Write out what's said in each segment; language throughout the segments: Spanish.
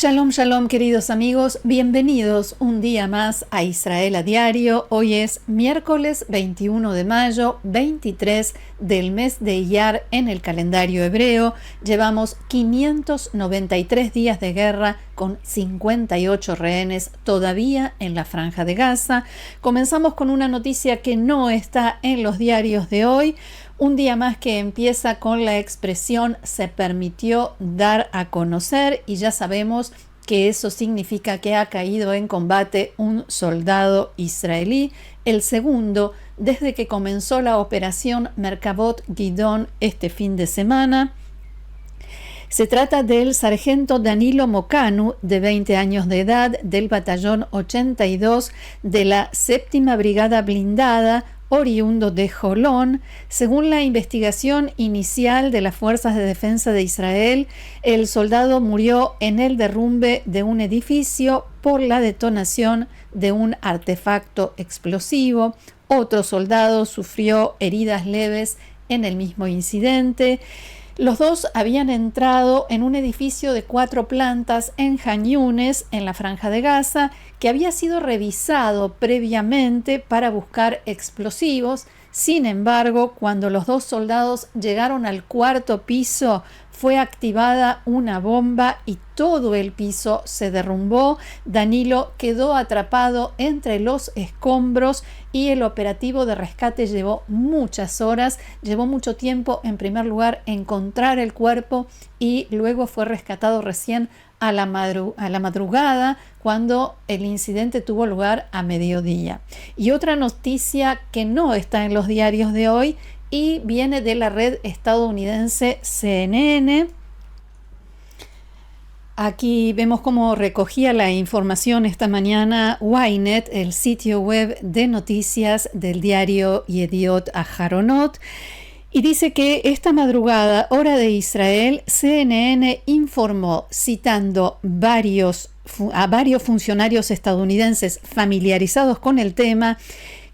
Shalom, shalom, queridos amigos, bienvenidos un día más a Israel a Diario. Hoy es miércoles 21 de mayo, 23 del mes de Iyar en el calendario hebreo. Llevamos 593 días de guerra con 58 rehenes todavía en la Franja de Gaza. Comenzamos con una noticia que no está en los diarios de hoy. Un día más que empieza con la expresión "se permitió dar a conocer", y ya sabemos que eso significa que ha caído en combate un soldado israelí, el segundo desde que comenzó la operación Merkavot Gidon este fin de semana. Se trata del sargento Danilo Mocanu, de 20 años de edad, del batallón 82 de la 7ª Brigada Blindada, oriundo de Jolón. Según la investigación inicial de las Fuerzas de Defensa de Israel, el soldado murió en el derrumbe de un edificio por la detonación de un artefacto explosivo. Otro soldado sufrió heridas leves en el mismo incidente. Los dos habían entrado en un edificio de 4 plantas en Han Yunes, en la Franja de Gaza, que había sido revisado previamente para buscar explosivos. Sin embargo, cuando los dos soldados llegaron al 4º piso, fue activada una bomba y todo el piso se derrumbó. Danilo quedó atrapado entre los escombros y el operativo de rescate llevó muchas horas. Llevó mucho tiempo, en primer lugar, encontrar el cuerpo y luego fue rescatado recién a la madrugada, cuando el incidente tuvo lugar a mediodía. Y otra noticia que no está en los diarios de hoy y viene de la red estadounidense CNN. Aquí vemos cómo recogía la información esta mañana Ynet, el sitio web de noticias del diario Yediot Aharonot. Y dice que esta madrugada, hora de Israel, CNN informó, citando a varios funcionarios estadounidenses familiarizados con el tema,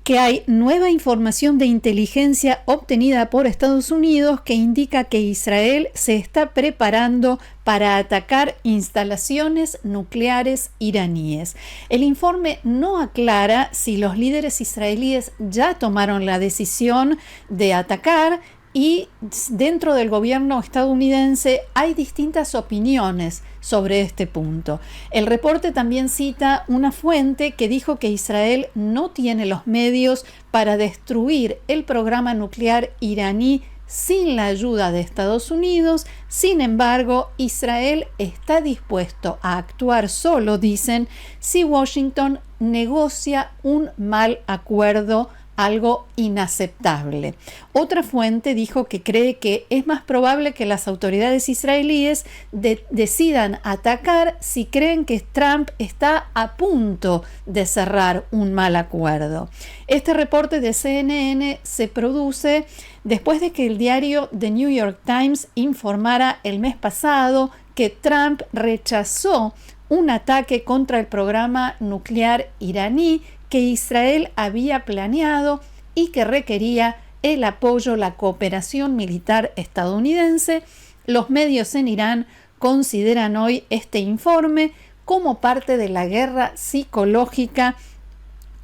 que hay nueva información de inteligencia obtenida por Estados Unidos que indica que Israel se está preparando para atacar instalaciones nucleares iraníes. El informe no aclara si los líderes israelíes ya tomaron la decisión de atacar, y dentro del gobierno estadounidense hay distintas opiniones sobre este punto. El reporte también cita una fuente que dijo que Israel no tiene los medios para destruir el programa nuclear iraní sin la ayuda de Estados Unidos. Sin embargo, Israel está dispuesto a actuar solo, dicen, si Washington negocia un mal acuerdo, algo inaceptable. Otra fuente dijo que cree que es más probable que las autoridades israelíes decidan atacar si creen que Trump está a punto de cerrar un mal acuerdo. Este reporte de CNN se produce después de que el diario The New York Times informara el mes pasado que Trump rechazó un ataque contra el programa nuclear iraní que Israel había planeado y que requería el apoyo, la cooperación militar estadounidense. Los medios en Irán consideran hoy este informe como parte de la guerra psicológica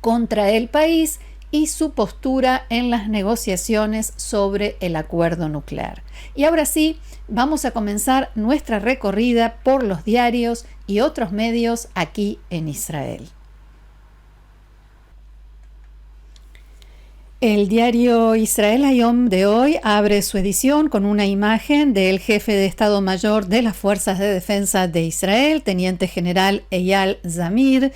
contra el país y su postura en las negociaciones sobre el acuerdo nuclear. Y ahora sí, vamos a comenzar nuestra recorrida por los diarios y otros medios aquí en Israel. El diario Israel Hayom de hoy abre su edición con una imagen del jefe de Estado Mayor de las Fuerzas de Defensa de Israel, teniente general Eyal Zamir,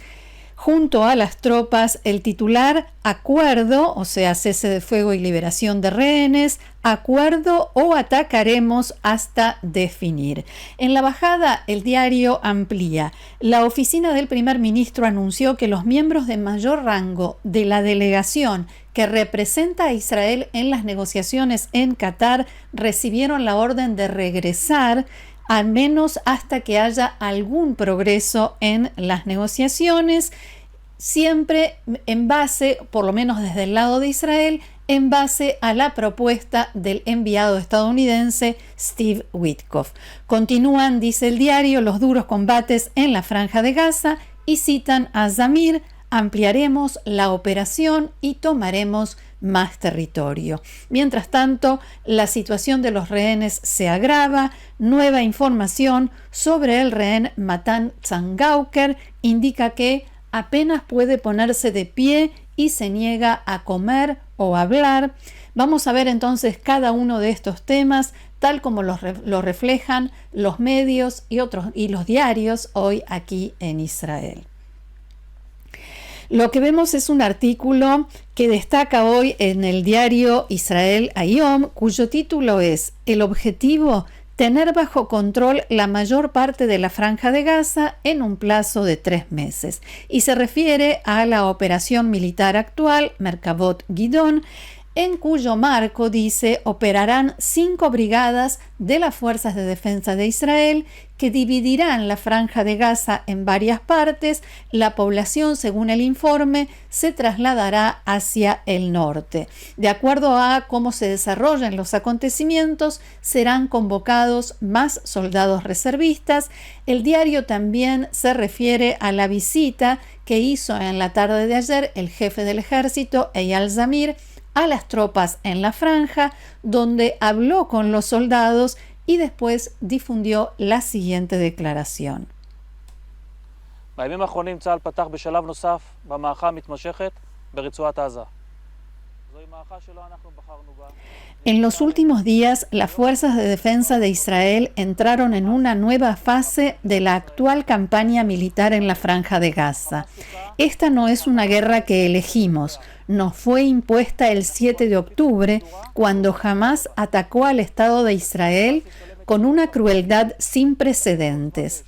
junto a las tropas. El titular: acuerdo, o sea, cese de fuego y liberación de rehenes, acuerdo o atacaremos hasta definir. En la bajada, el diario amplía. La oficina del primer ministro anunció que los miembros de mayor rango de la delegación que representa a Israel en las negociaciones en Qatar recibieron la orden de regresar, al menos hasta que haya algún progreso en las negociaciones. siempre en base, por lo menos desde el lado de Israel, en base a la propuesta del enviado estadounidense Steve Witkoff. Continúan, dice el diario, los duros combates en la Franja de Gaza y citan a Zamir: ampliaremos la operación y tomaremos más territorio. Mientras tanto, la situación de los rehenes se agrava. Nueva información sobre el rehén Matan Zangauker indica que apenas puede ponerse de pie y se niega a comer o hablar. Vamos a ver entonces cada uno de estos temas tal como lo reflejan los medios y los diarios hoy aquí en Israel. Lo que vemos es un artículo que destaca hoy en el diario Israel Hayom, cuyo título es: el objetivo, tener bajo control la mayor parte de la Franja de Gaza en un plazo de 3 meses. Y se refiere a la operación militar actual, Merkavot Gidon, en cuyo marco, dice, operarán 5 brigadas de las Fuerzas de Defensa de Israel que dividirán la Franja de Gaza en varias partes. La población, según el informe, se trasladará hacia el norte. De acuerdo a cómo se desarrollan los acontecimientos, serán convocados más soldados reservistas. El diario también se refiere a la visita que hizo en la tarde de ayer el jefe del ejército, Eyal Zamir, a las tropas en la franja, donde habló con los soldados y después difundió la siguiente declaración. En los últimos días, las fuerzas de defensa de Israel entraron en una nueva fase de la actual campaña militar en la Franja de Gaza. Esta no es una guerra que elegimos, nos fue impuesta el 7 de octubre, cuando Hamás atacó al Estado de Israel con una crueldad sin precedentes.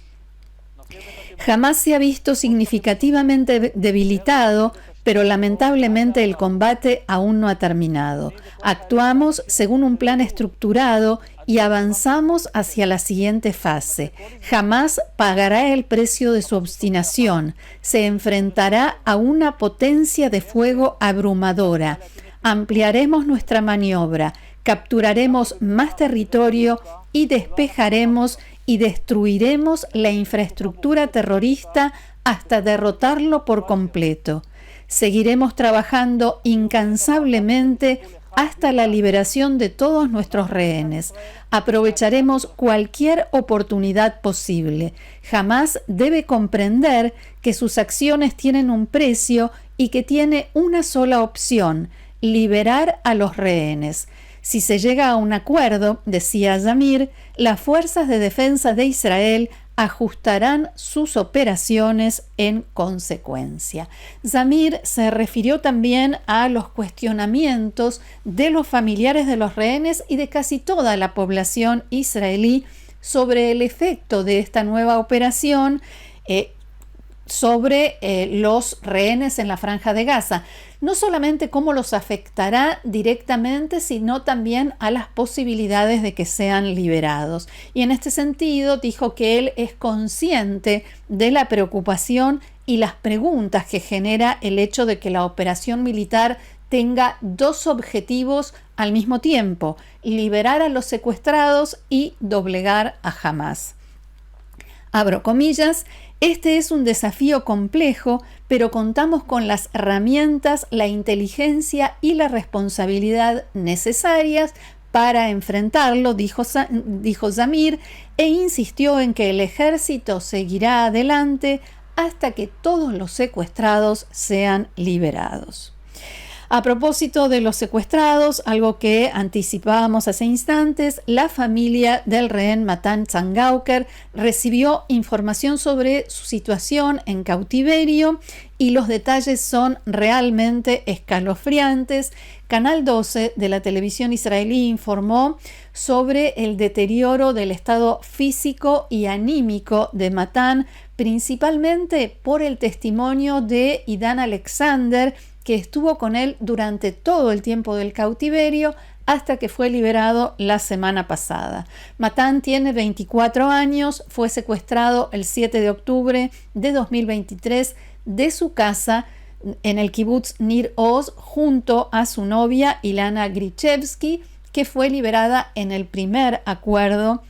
Hamás se ha visto significativamente debilitado, pero lamentablemente el combate aún no ha terminado. Actuamos según un plan estructurado y avanzamos hacia la siguiente fase. Hamás pagará el precio de su obstinación, se enfrentará a una potencia de fuego abrumadora. Ampliaremos nuestra maniobra, capturaremos más territorio y despejaremos y destruiremos la infraestructura terrorista hasta derrotarlo por completo. Seguiremos trabajando incansablemente hasta la liberación de todos nuestros rehenes. Aprovecharemos cualquier oportunidad posible. Hamás debe comprender que sus acciones tienen un precio y que tiene una sola opción: liberar a los rehenes. Si se llega a un acuerdo, decía Zamir, las fuerzas de defensa de Israel ajustarán sus operaciones en consecuencia. Zamir se refirió también a los cuestionamientos de los familiares de los rehenes y de casi toda la población israelí sobre el efecto de esta nueva operación sobre los rehenes en la Franja de Gaza. No solamente cómo los afectará directamente, sino también a las posibilidades de que sean liberados. Y en este sentido dijo que él es consciente de la preocupación y las preguntas que genera el hecho de que la operación militar tenga 2 objetivos al mismo tiempo: liberar a los secuestrados y doblegar a Hamás. Abro comillas: este es un desafío complejo, pero contamos con las herramientas, la inteligencia y la responsabilidad necesarias para enfrentarlo, dijo Zamir, e insistió en que el ejército seguirá adelante hasta que todos los secuestrados sean liberados. A propósito de los secuestrados, algo que anticipábamos hace instantes, la familia del rehén Matan Zangauker recibió información sobre su situación en cautiverio y los detalles son realmente escalofriantes. Canal 12 de la televisión israelí informó sobre el deterioro del estado físico y anímico de Matan, principalmente por el testimonio de Idan Alexander, que estuvo con él durante todo el tiempo del cautiverio hasta que fue liberado la semana pasada. Matan tiene 24 años, fue secuestrado el 7 de octubre de 2023 de su casa en el kibutz Nir Oz junto a su novia Ilana Grichevsky, que fue liberada en el primer acuerdo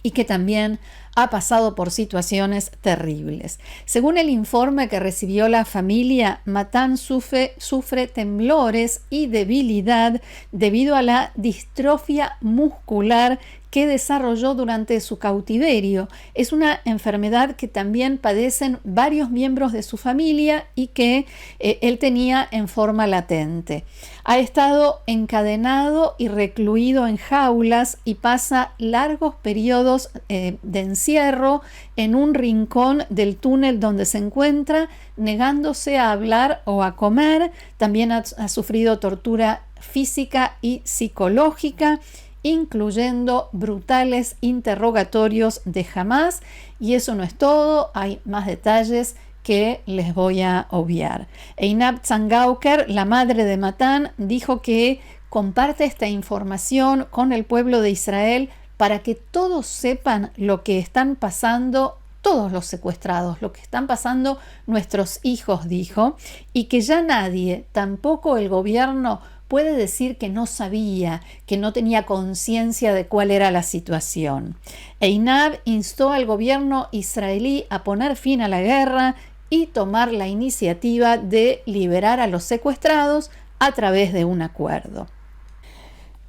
y que también ha pasado por situaciones terribles. Según el informe que recibió la familia, Matan sufre temblores y debilidad debido a la distrofia muscular que desarrolló durante su cautiverio. Es una enfermedad que también padecen varios miembros de su familia y que él tenía en forma latente. Ha estado encadenado y recluido en jaulas y pasa largos periodos de encierro en un rincón del túnel donde se encuentra, negándose a hablar o a comer. También ha sufrido tortura física y psicológica, incluyendo brutales interrogatorios de Hamás. Y eso no es todo, hay más detalles que les voy a obviar. Einab Zangauker, la madre de Matan, dijo que comparte esta información con el pueblo de Israel para que todos sepan lo que están pasando todos los secuestrados, lo que están pasando nuestros hijos, dijo, y que ya nadie, tampoco el gobierno, puede decir que no sabía, que no tenía conciencia de cuál era la situación. Einab instó al gobierno israelí a poner fin a la guerra y tomar la iniciativa de liberar a los secuestrados a través de un acuerdo.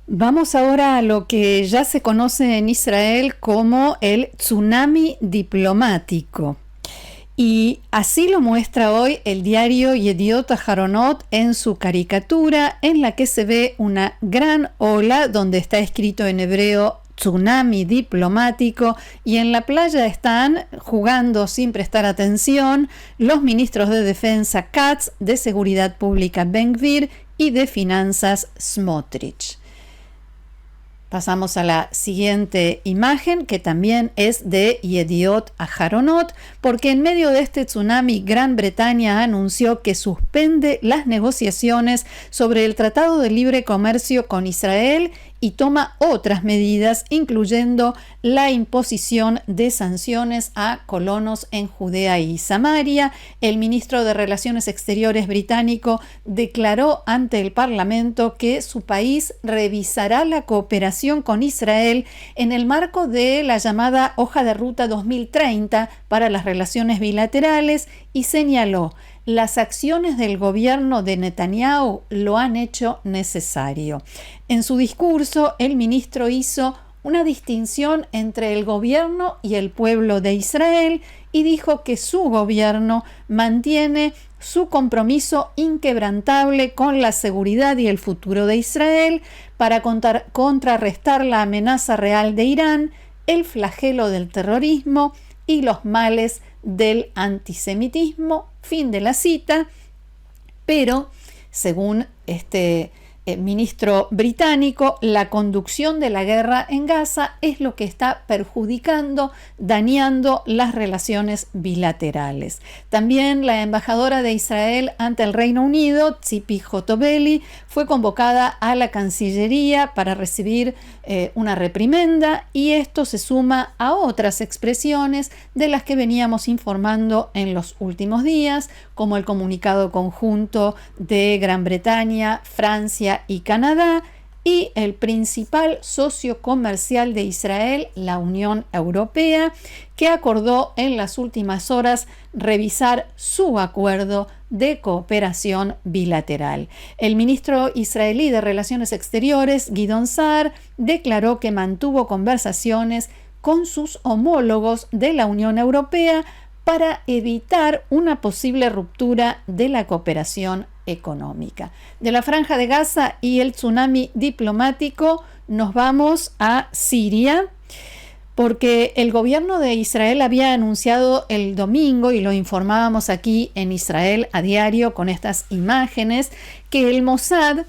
Vamos ahora a lo que ya se conoce en Israel como el tsunami diplomático. Y así lo muestra hoy el diario Yediot Aharonot en su caricatura, en la que se ve una gran ola donde está escrito en hebreo tsunami diplomático, y en la playa están jugando sin prestar atención los ministros de Defensa Katz, de Seguridad Pública Ben-Gvir y de Finanzas Smotrich. Pasamos a la siguiente imagen, que también es de Yediot Aharonot, porque en medio de este tsunami, Gran Bretaña anunció que suspende las negociaciones sobre el Tratado de Libre Comercio con Israel y toma otras medidas, incluyendo la imposición de sanciones a colonos en Judea y Samaria. El ministro de Relaciones Exteriores británico declaró ante el Parlamento que su país revisará la cooperación con Israel en el marco de la llamada Hoja de Ruta 2030 para las relaciones bilaterales y señaló: las acciones del gobierno de Netanyahu lo han hecho necesario. En su discurso, el ministro hizo una distinción entre el gobierno y el pueblo de Israel y dijo que su gobierno mantiene su compromiso inquebrantable con la seguridad y el futuro de Israel para contrarrestar la amenaza real de Irán, el flagelo del terrorismo y los males del antisemitismo. Fin de la cita. Pero, según este ministro británico, la conducción de la guerra en Gaza es lo que está perjudicando, dañando las relaciones bilaterales. También la embajadora de Israel ante el Reino Unido, Tzipi Hotobelli, fue convocada a la Cancillería para recibir una reprimenda, y esto se suma a otras expresiones de las que veníamos informando en los últimos días, como el comunicado conjunto de Gran Bretaña, Francia y Canadá, y el principal socio comercial de Israel, la Unión Europea, que acordó en las últimas horas revisar su acuerdo de cooperación bilateral. El ministro israelí de Relaciones Exteriores, Gideon Sa'ar, declaró que mantuvo conversaciones con sus homólogos de la Unión Europea para evitar una posible ruptura de la cooperación económica. De la Franja de Gaza y el tsunami diplomático nos vamos a Siria, porque el gobierno de Israel había anunciado el domingo, y lo informábamos aquí en Israel a diario con estas imágenes, que el Mossad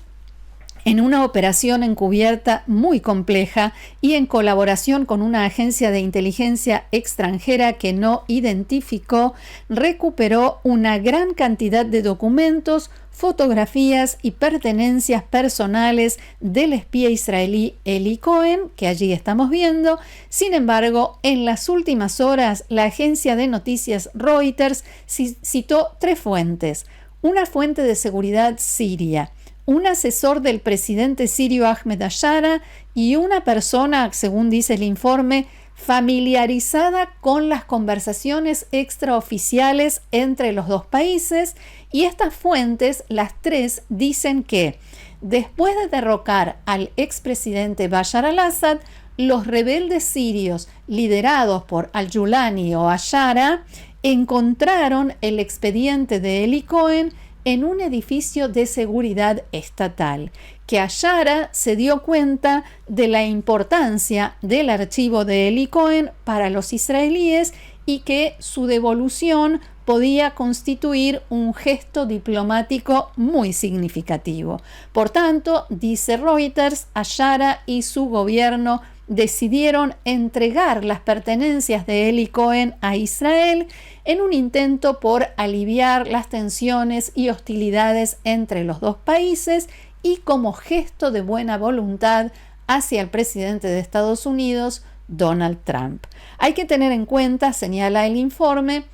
en una operación encubierta muy compleja y en colaboración con una agencia de inteligencia extranjera que no identificó, recuperó una gran cantidad de documentos, fotografías y pertenencias personales del espía israelí Eli Cohen, que allí estamos viendo. Sin embargo, en las últimas horas, la agencia de noticias Reuters citó 3 fuentes. Una fuente de seguridad siria, un asesor del presidente sirio Ahmed Ashara y una persona, según dice el informe, familiarizada con las conversaciones extraoficiales entre los dos países, y estas fuentes, las 3, dicen que después de derrocar al expresidente Bashar al-Assad, los rebeldes sirios liderados por al-Julani o Ashara encontraron el expediente de Eli Cohen en un edificio de seguridad estatal, que Ashara se dio cuenta de la importancia del archivo de Eli Cohen para los israelíes y que su devolución podía constituir un gesto diplomático muy significativo. Por tanto, dice Reuters, Ashara y su gobierno decidieron entregar las pertenencias de Eli Cohen a Israel en un intento por aliviar las tensiones y hostilidades entre los dos países y como gesto de buena voluntad hacia el presidente de Estados Unidos, Donald Trump. Hay que tener en cuenta, señala el informe,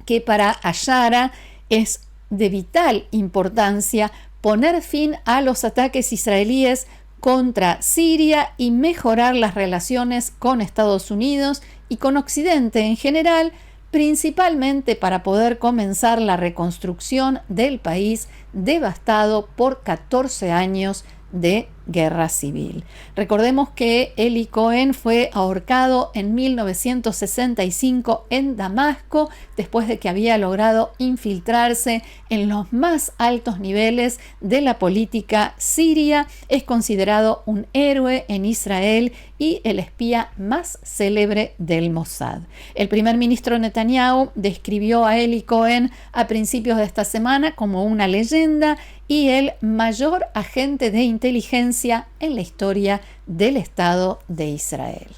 que para Ashara es de vital importancia poner fin a los ataques israelíes contra Siria y mejorar las relaciones con Estados Unidos y con Occidente en general, principalmente para poder comenzar la reconstrucción del país devastado por 14 años de guerra civil. Recordemos que Eli Cohen fue ahorcado en 1965 en Damasco después de que había logrado infiltrarse en los más altos niveles de la política siria. Es considerado un héroe en Israel y el espía más célebre del Mossad. El primer ministro Netanyahu describió a Eli Cohen a principios de esta semana como una leyenda y el mayor agente de inteligencia en la historia del Estado de Israel.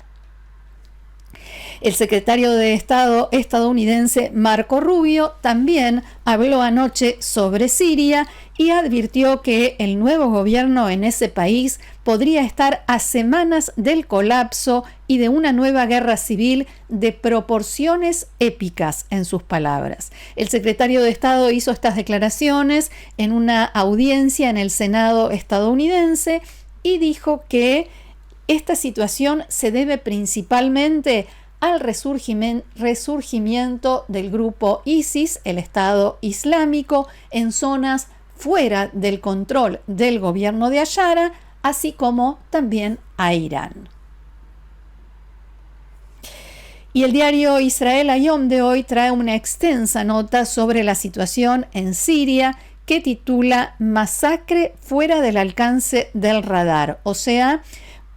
El secretario de Estado estadounidense Marco Rubio también habló anoche sobre Siria y advirtió que el nuevo gobierno en ese país podría estar a semanas del colapso y de una nueva guerra civil de proporciones épicas, en sus palabras. El secretario de Estado hizo estas declaraciones en una audiencia en el Senado estadounidense y dijo que esta situación se debe principalmente al resurgimiento del grupo ISIS, el Estado Islámico, en zonas fuera del control del gobierno de Ashara, así como también a Irán. Y el diario Israel Hayom de hoy trae una extensa nota sobre la situación en Siria que titula Masacre fuera del alcance del radar, o sea,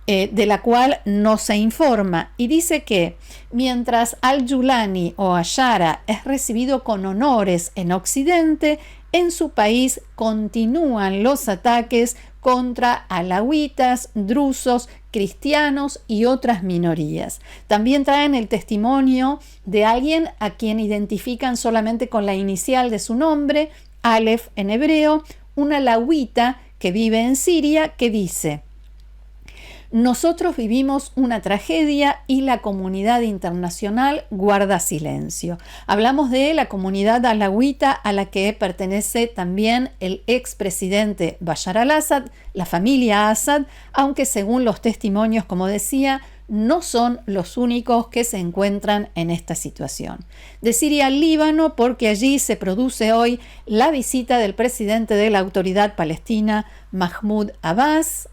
de la cual no se informa, y dice que mientras al-Julani o Ashara es recibido con honores en Occidente, en su país continúan los ataques contra alawitas, drusos, cristianos y otras minorías. También traen el testimonio de alguien a quien identifican solamente con la inicial de su nombre, Aleph en hebreo, una alawita que vive en Siria, que dice: nosotros vivimos una tragedia y la comunidad internacional guarda silencio. Hablamos de la comunidad alawita a la que pertenece también el expresidente Bashar al-Assad, la familia Assad, aunque según los testimonios, como decía, no son los únicos que se encuentran en esta situación. De Siria al Líbano, porque allí se produce hoy la visita del presidente de la Autoridad Palestina, Mahmoud Abbas,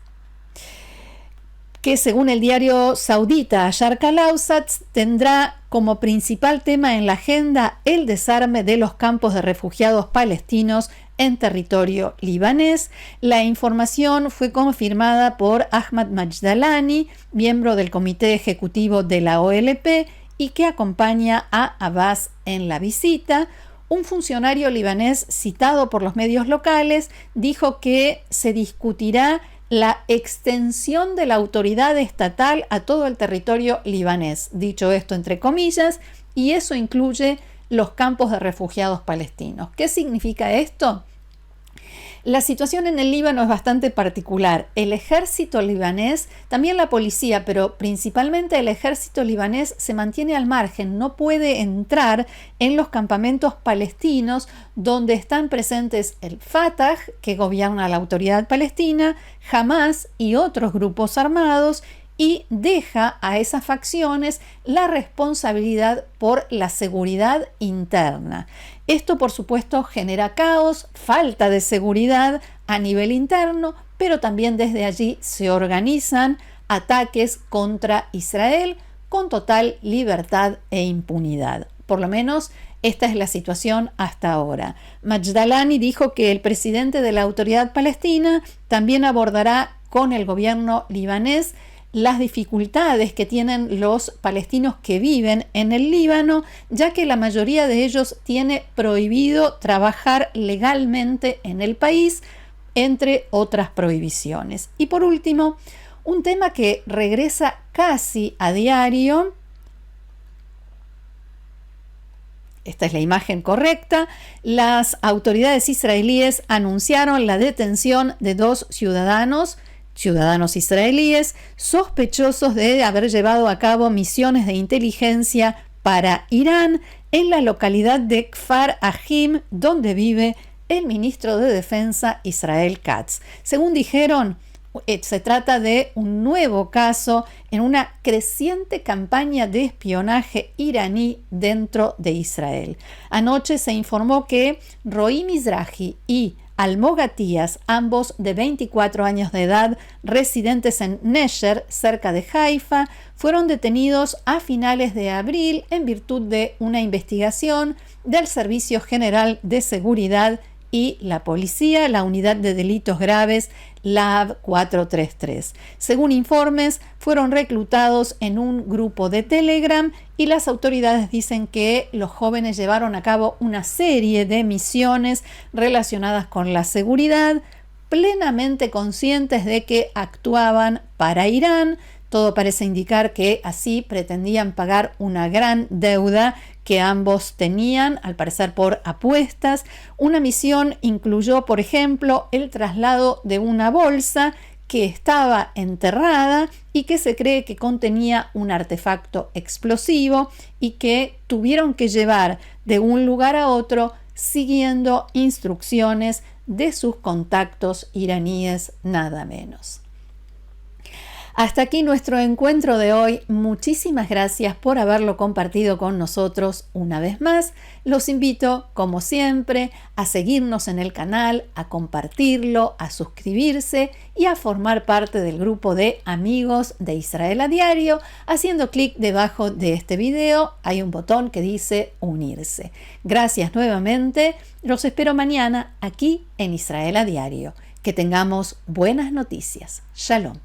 que según el diario saudita Sharq al-Awsat tendrá como principal tema en la agenda el desarme de los campos de refugiados palestinos en territorio libanés. La información fue confirmada por Ahmad Majdalani, miembro del comité ejecutivo de la OLP y que acompaña a Abbas en la visita. Un funcionario libanés citado por los medios locales dijo que se discutirá la extensión de la autoridad estatal a todo el territorio libanés. Dicho esto entre comillas, y eso incluye los campos de refugiados palestinos. ¿Qué significa esto? La situación en el Líbano es bastante particular. El ejército libanés, también la policía, pero principalmente el ejército libanés se mantiene al margen, no puede entrar en los campamentos palestinos donde están presentes el Fatah, que gobierna la autoridad palestina, Hamás y otros grupos armados, y deja a esas facciones la responsabilidad por la seguridad interna. Esto, por supuesto, genera caos, falta de seguridad a nivel interno, pero también desde allí se organizan ataques contra Israel con total libertad e impunidad. Por lo menos esta es la situación hasta ahora. Majdalani dijo que el presidente de la Autoridad Palestina también abordará con el gobierno libanés las dificultades que tienen los palestinos que viven en el Líbano, ya que la mayoría de ellos tiene prohibido trabajar legalmente en el país, entre otras prohibiciones. Y por último, un tema que regresa casi a diario. Esta es la imagen correcta. Las autoridades israelíes anunciaron la detención de 2 ciudadanos israelíes sospechosos de haber llevado a cabo misiones de inteligencia para Irán en la localidad de Kfar Ajim, donde vive el ministro de Defensa Israel Katz. Según dijeron, se trata de un nuevo caso en una creciente campaña de espionaje iraní dentro de Israel. Anoche se informó que Roí Mizrahi y Almog Atías, ambos de 24 años de edad, residentes en Nesher, cerca de Haifa, fueron detenidos a finales de abril en virtud de una investigación del Servicio General de Seguridad y la policía, la Unidad de Delitos Graves, LAV 433. Según informes, fueron reclutados en un grupo de Telegram y las autoridades dicen que los jóvenes llevaron a cabo una serie de misiones relacionadas con la seguridad, plenamente conscientes de que actuaban para Irán. Todo parece indicar que así pretendían pagar una gran deuda que ambos tenían, al parecer por apuestas. Una misión incluyó, por ejemplo, el traslado de una bolsa que estaba enterrada y que se cree que contenía un artefacto explosivo y que tuvieron que llevar de un lugar a otro siguiendo instrucciones de sus contactos iraníes, nada menos. Hasta aquí nuestro encuentro de hoy. Muchísimas gracias por haberlo compartido con nosotros una vez más. Los invito, como siempre, a seguirnos en el canal, a compartirlo, a suscribirse y a formar parte del grupo de amigos de Israel a Diario. Haciendo clic debajo de este video hay un botón que dice unirse. Gracias nuevamente. Los espero mañana aquí en Israel a Diario. Que tengamos buenas noticias. Shalom.